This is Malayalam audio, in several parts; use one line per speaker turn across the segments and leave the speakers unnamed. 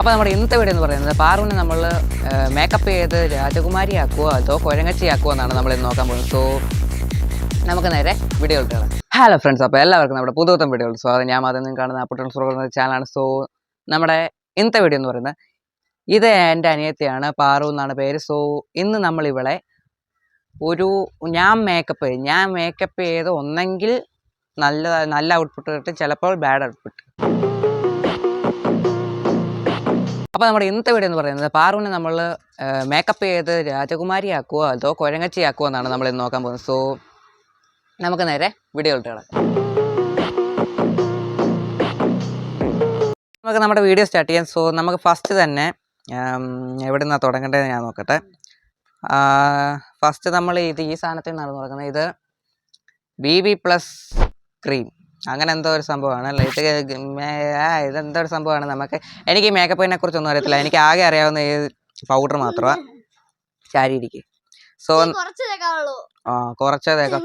അപ്പോൾ നമ്മുടെ ഇന്നത്തെ വീഡിയോ എന്ന് പറയുന്നത് പാറുവിനെ നമ്മൾ മേക്കപ്പ് ചെയ്ത് രാജകുമാരിയാക്കുമോ അതോ കുരങ്ങച്ചിയാക്കുമോ എന്നാണ് നമ്മൾ ഇന്ന് നോക്കാൻ പോകുന്നത്. സോ നമുക്ക് നേരെ വീഡിയോ ഇട്ടാണ്. ഹലോ ഫ്രണ്ട്സ്, അപ്പോൾ എല്ലാവർക്കും നമ്മുടെ പുതുപുത്തൻ വീഡിയോകൾ സ്വാഗതം. ഞാൻ ആദ്യം കാണുന്ന അപ്പുട്ടൻസ് പറയുന്ന ചാനലാണ്. സോ നമ്മുടെ ഇന്നത്തെ വീഡിയോ എന്ന് പറയുന്നത് ഇത് എൻ്റെ അനിയത്തിയാണ്, പാറു എന്നാണ് പേര്. സോ ഇന്ന് നമ്മളിവിടെ ഞാൻ മേക്കപ്പ് ചെയ്ത് ഒന്നെങ്കിൽ നല്ല ഔട്ട്പുട്ട് കിട്ടും, ചിലപ്പോൾ ബാഡ് ഔട്ട്പുട്ട്. അപ്പോൾ നമ്മുടെ ഇന്നത്തെ വീഡിയോ എന്ന് പറയുന്നത് പാറുവിനെ നമ്മൾ മേക്കപ്പ് ചെയ്ത് രാജകുമാരിയാക്കുമോ അതോ കുരങ്ങച്ചിയാക്കുമോ എന്നാണ് നമ്മൾ ഇന്ന് നോക്കാൻ പോകുന്നത്. സോ നമുക്ക് നേരെ വീഡിയോ ഇട്ടാണ്. നമുക്ക് നമ്മുടെ വീഡിയോ സ്റ്റാർട്ട് ചെയ്യാം. സോ നമുക്ക് ഫസ്റ്റ് തന്നെ എവിടെ നിന്നാണ് തുടങ്ങേണ്ടതെന്ന് ഞാൻ നോക്കട്ടെ. ഫസ്റ്റ് നമ്മൾ ഈ സാധനത്തിൽ നിന്നാണ് തുടങ്ങുന്നത്. ഇത് BB+ ക്രീം, അങ്ങനെ എന്തോ ഒരു സംഭവമാണ്. ഇതെന്തോ ഒരു സംഭവമാണ്. എനിക്ക് ഈ മേക്കപ്പിനെ കുറിച്ചൊന്നും അറിയത്തില്ല. എനിക്ക് ആകെ അറിയാവുന്ന ഈ പൗഡർ മാത്രമാണ് ശാരീരിക്ക്. സോ കുറച്ചേ തേക്കാം.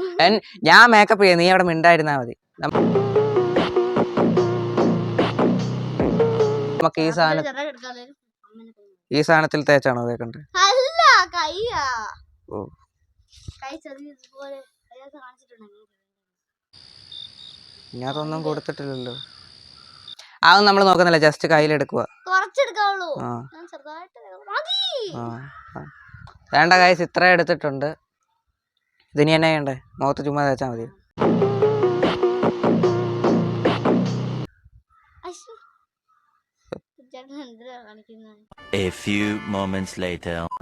ഞാൻ മേക്കപ്പ് ചെയ്യാം, നീ അവിടെ മിണ്ടായിരുന്നാൽ മതി. നമുക്ക് ഈ സാധനത്തിൽ തേച്ചാണോ തേക്കണ്ടേ? ഓ, ഇതൊന്നും കൊടുത്തിട്ടില്ലല്ലോ. അതൊന്നും നമ്മൾ നോക്കുന്നില്ല, ജസ്റ്റ് കയ്യിലെടുക്കുക. വേണ്ട കൈസ്, ഇത്ര എടുത്തിട്ടുണ്ട്. ഇതിനി എന്നാ ചെയ്യണ്ടേ? മുഖത്ത് ചുമ്മാ തേച്ചാൽ മതി.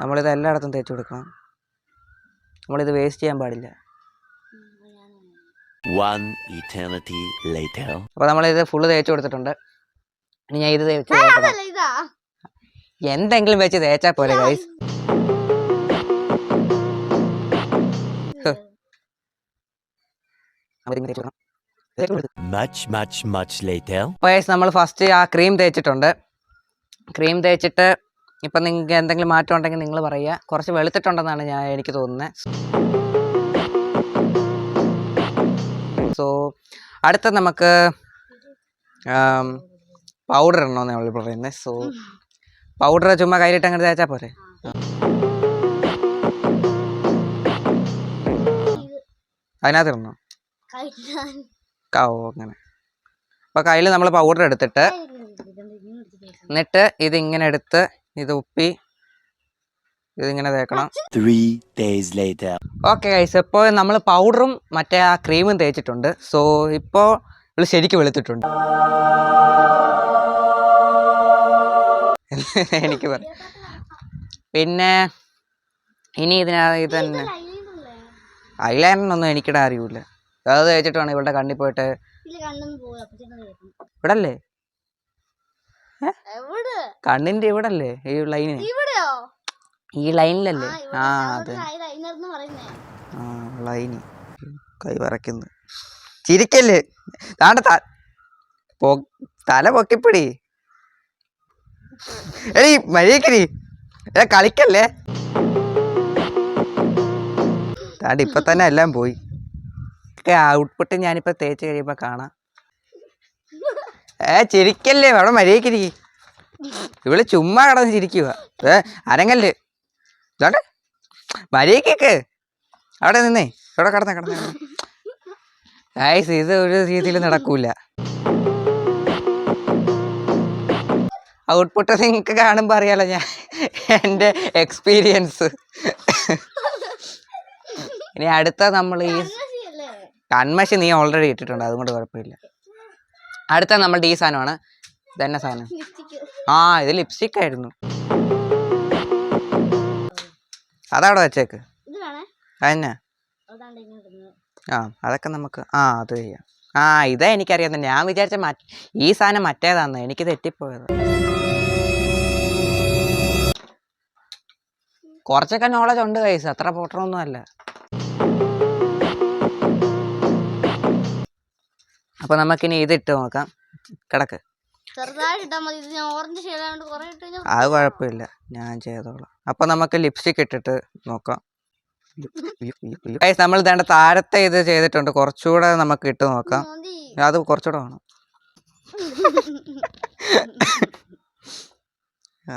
നമ്മളിത് എല്ലായിടത്തും തേച്ച് കൊടുക്കണം. നമ്മളിത് വേസ്റ്റ് ചെയ്യാൻ പാടില്ല. അപ്പൊ നമ്മളിത് ഫുള്ള് തേച്ച് കൊടുത്തിട്ടുണ്ട്. ഇനി ഞാൻ ഇത് തേച്ച് എന്തെങ്കിലും വെച്ച് തേച്ചാ പോലെ ഗൈസ്. നമ്മൾ ഫസ്റ്റ് ആ ക്രീം തേച്ചിട്ടുണ്ട്. ക്രീം തേച്ചിട്ട് ഇപ്പം നിങ്ങൾക്ക് എന്തെങ്കിലും മാറ്റം ഉണ്ടെങ്കിൽ നിങ്ങൾ പറയുക. കുറച്ച് വെളുത്തിട്ടുണ്ടെന്നാണ് എനിക്ക് തോന്നുന്നത്. സോ അടുത്ത നമുക്ക് പൗഡർ ഇടണമെന്ന് നമ്മൾ പറയുന്നത്. സോ പൗഡർ ചുമ്മാ കയ്യിലിട്ട് അങ്ങനെ തേച്ചാൽ പോരെ. അതിനകത്ത് ഇടണോ? അങ്ങനെ. അപ്പോൾ കയ്യിൽ നമ്മൾ പൗഡർ എടുത്തിട്ട് എന്നിട്ട് ഇതിങ്ങനെ എടുത്ത് ഇത് ഉപ്പി ഇതിങ്ങനെ തേക്കണം. ഓക്കെ ഗൈസ്, ഇപ്പോൾ നമ്മൾ പൗഡറും മറ്റേ ആ ക്രീമും തേച്ചിട്ടുണ്ട്. സോ ഇപ്പോൾ ഇവള് ശരിക്കും വെളുത്തിട്ടുണ്ട്. എനിക്ക് പറയാം. പിന്നെ ഇനി ഇത് തന്നെ ഐലൈനറൊന്നും എനിക്കിടെ അറിയൂല. അത് തേച്ചിട്ടാണ് ഇവളുടെ കണ്ണിൽ പോയിട്ട്. ഇവിടല്ലേ? കണ്ണിന്റെ ഇവിടല്ലേ? ഈ ലൈന്, ഈ ലൈനിലല്ലേ? അതെ, ലൈന്. കൈ വരയ്ക്കുന്നു. ചിരിക്കല്ലേ, തല പൊക്കിപ്പിടി. എടീ മര്യാദക്കരി കളിക്കല്ലേ. ഇപ്പൊ തന്നെ എല്ലാം പോയി. ഔട്ട്പുട്ട് ഞാനിപ്പോ തേച്ച് കഴിയുമ്പോ കാണാം. ചിരിക്കല്ലേ, അവിടെ മര്യാദക്കരി. ഇവള് ചുമ്മാ കിടന്ന് ചിരിക്കുക. അരങ്ങല്ലേ, ഇതോട്ടെ മര്യാദക്ക് അവിടെ നിന്നേ. ഇവിടെ കിടന്നേ. ഇത് ഒരു രീതിയിൽ നടക്കൂല. ഔട്ട്പുട്ട് നിങ്ങൾക്ക് കാണുമ്പോൾ അറിയാലോ ഞാൻ എൻ്റെ എക്സ്പീരിയൻസ്. ഇനി അടുത്ത നമ്മൾ ഈ കൺമഷി നീ ഓൾറെഡി ഇട്ടിട്ടുണ്ട്, അതുകൊണ്ട് കുഴപ്പമില്ല. അടുത്ത നമ്മളുടെ ഈ സാധനമാണ്. ഇതെന്നെ സാധനം? ഇത് ലിപ്സ്റ്റിക് ആയിരുന്നു. അതവിടെ വെച്ചേക്ക്. അതന്നെ. അതൊക്കെ നമുക്ക് അത് ചെയ്യാം. ഇതാ എനിക്കറിയാം. ഞാൻ വിചാരിച്ച ഈ സാധനം മറ്റേതാന്ന്. എനിക്ക് തെറ്റിപ്പോയത്. കുറച്ചൊക്കെ നോളജ് ഉണ്ട് കൈസ്, അത്ര പൊട്ടറൊന്നും അല്ല. അപ്പൊ നമുക്കിനി ഇതിട്ട് നോക്കാം. കിടക്ക്. അത് കുഴപ്പമില്ല, ഞാൻ ചെയ്തോളാം. അപ്പൊ നമുക്ക് ലിപ്സ്റ്റിക് ഇട്ടിട്ട് നോക്കാം. നമ്മൾ ഇതേണ്ട താരത്തെ ഇത് ചെയ്തിട്ടുണ്ട്. കുറച്ചുകൂടെ നമുക്ക് ഇട്ട് നോക്കാം. അത് കുറച്ചുകൂടെ വേണം. ആ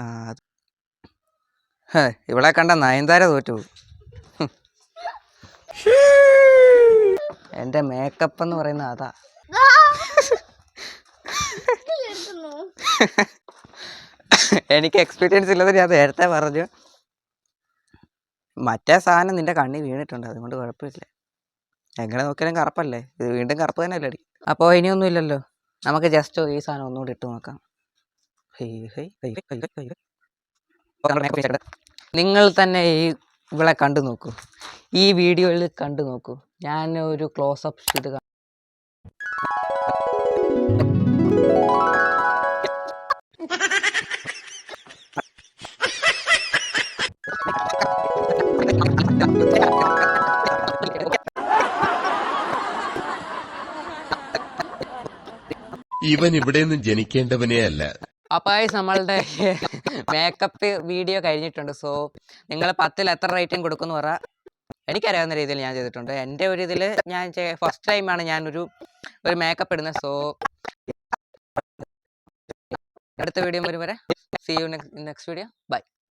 ഇവിടെ കണ്ട നയൻതാര തോറ്റു പോകും. എൻ്റെ മേക്കപ്പ് എന്ന് പറയുന്നത് അതാ. എനിക്ക് എക്സ്പീരിയൻസ് ഇല്ലാതെ ഞാൻ നേരത്തെ പറഞ്ഞു. മറ്റേ സാധനം നിന്റെ കണ്ണി വീണിട്ടുണ്ട്, അതുകൊണ്ട് കുഴപ്പമില്ല. എങ്ങനെ നോക്കിയാലും കറുപ്പല്ലേ, ഇത് വീണ്ടും കറുപ്പ് തന്നെ അല്ലേ അടി. അപ്പോൾ ഇനിയൊന്നും ഇല്ലല്ലോ, നമുക്ക് ജസ്റ്റ് ഈ സാധനം ഒന്നുകൂടി ഇട്ട് നോക്കാം. നിങ്ങൾ തന്നെ ഇവിടെ കണ്ടു നോക്കൂ, ഈ വീഡിയോയിൽ കണ്ടു നോക്കൂ. ഞാൻ ഒരു ക്ലോസപ്പ് ഇത്
ഇവൻ ഇവിടെ നിന്ന് ജനിക്കേണ്ടവനേ അല്ല.
അപ്പോൾ നമ്മളുടെ മേക്കപ്പ് വീഡിയോ കഴിഞ്ഞിട്ടുണ്ട്. സോ നിങ്ങൾ 10ൽ എത്ര റേറ്റിംഗ് കൊടുക്കുമെന്ന് പറ. എനിക്കറിയാവുന്ന രീതിയിൽ ഞാൻ ചെയ്തിട്ടുണ്ട്. എൻ്റെ ഒരു ഇതിൽ ഞാൻ ഫസ്റ്റ് ടൈമാണ് ഞാനൊരു മേക്കപ്പ് ഇടുന്നത്. സോ അടുത്ത വീഡിയോ വരും വരെ, see you next video, by.